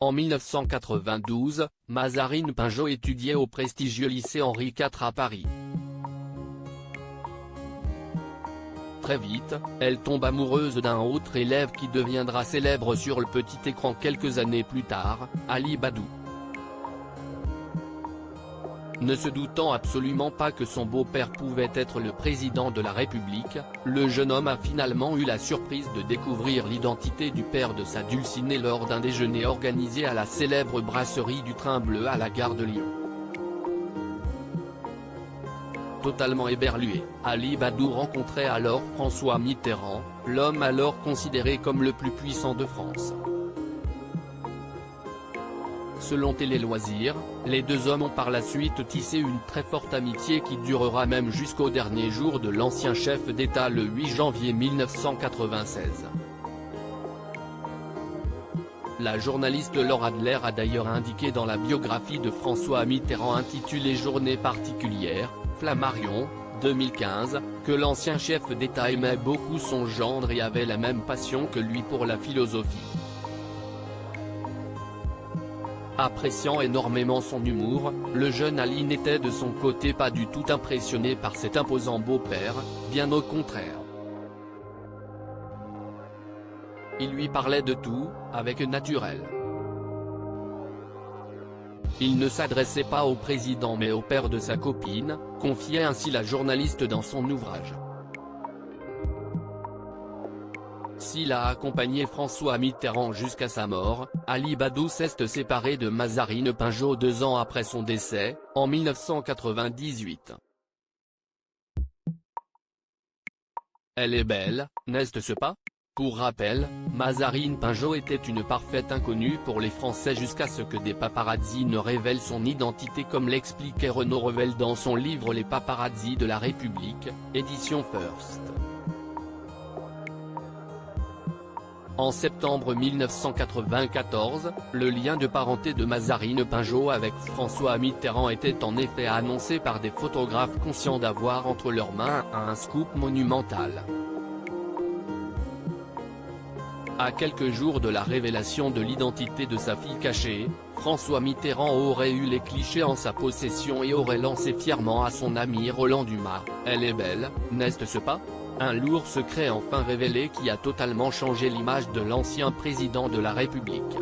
En 1992, Mazarine Pinjot étudiait au prestigieux lycée Henri IV à Paris. Très vite, elle tombe amoureuse d'un autre élève qui deviendra célèbre sur le petit écran quelques années plus tard, Ali Badou. Ne se doutant absolument pas que son beau-père pouvait être le président de la République, le jeune homme a finalement eu la surprise de découvrir l'identité du père de sa dulcinée lors d'un déjeuner organisé à la célèbre brasserie du Train Bleu à la gare de Lyon. Totalement éberlué, Ali Badou rencontrait alors François Mitterrand, l'homme alors considéré comme le plus puissant de France. Selon Télé Loisirs, les deux hommes ont par la suite tissé une très forte amitié qui durera même jusqu'au dernier jour de l'ancien chef d'État le 8 janvier 1996. La journaliste Laure Adler a d'ailleurs indiqué dans la biographie de François Mitterrand intitulée Journée particulière, Flammarion, 2015, que l'ancien chef d'État aimait beaucoup son gendre et avait la même passion que lui pour la philosophie. Appréciant énormément son humour, le jeune Ali n'était de son côté pas du tout impressionné par cet imposant beau-père, bien au contraire. Il lui parlait de tout, avec naturel. Il ne s'adressait pas au président mais au père de sa copine, confiait ainsi la journaliste dans son ouvrage. S'il a accompagné François Mitterrand jusqu'à sa mort, Ali Badou s'est séparé de Mazarine Pinjot 2 ans après son décès, en 1998. Elle est belle, n'est-ce pas? Pour rappel, Mazarine Pinjot était une parfaite inconnue pour les Français jusqu'à ce que des paparazzis ne révèlent son identité comme l'expliquait Renaud Revel dans son livre Les paparazzis de la République, édition First. En septembre 1994, le lien de parenté de Mazarine Pinjot avec François Mitterrand était en effet annoncé par des photographes conscients d'avoir entre leurs mains un scoop monumental. À quelques jours de la révélation de l'identité de sa fille cachée, François Mitterrand aurait eu les clichés en sa possession et aurait lancé fièrement à son ami Roland Dumas, « Elle est belle, n'est-ce pas ?» Un lourd secret enfin révélé qui a totalement changé l'image de l'ancien président de la République.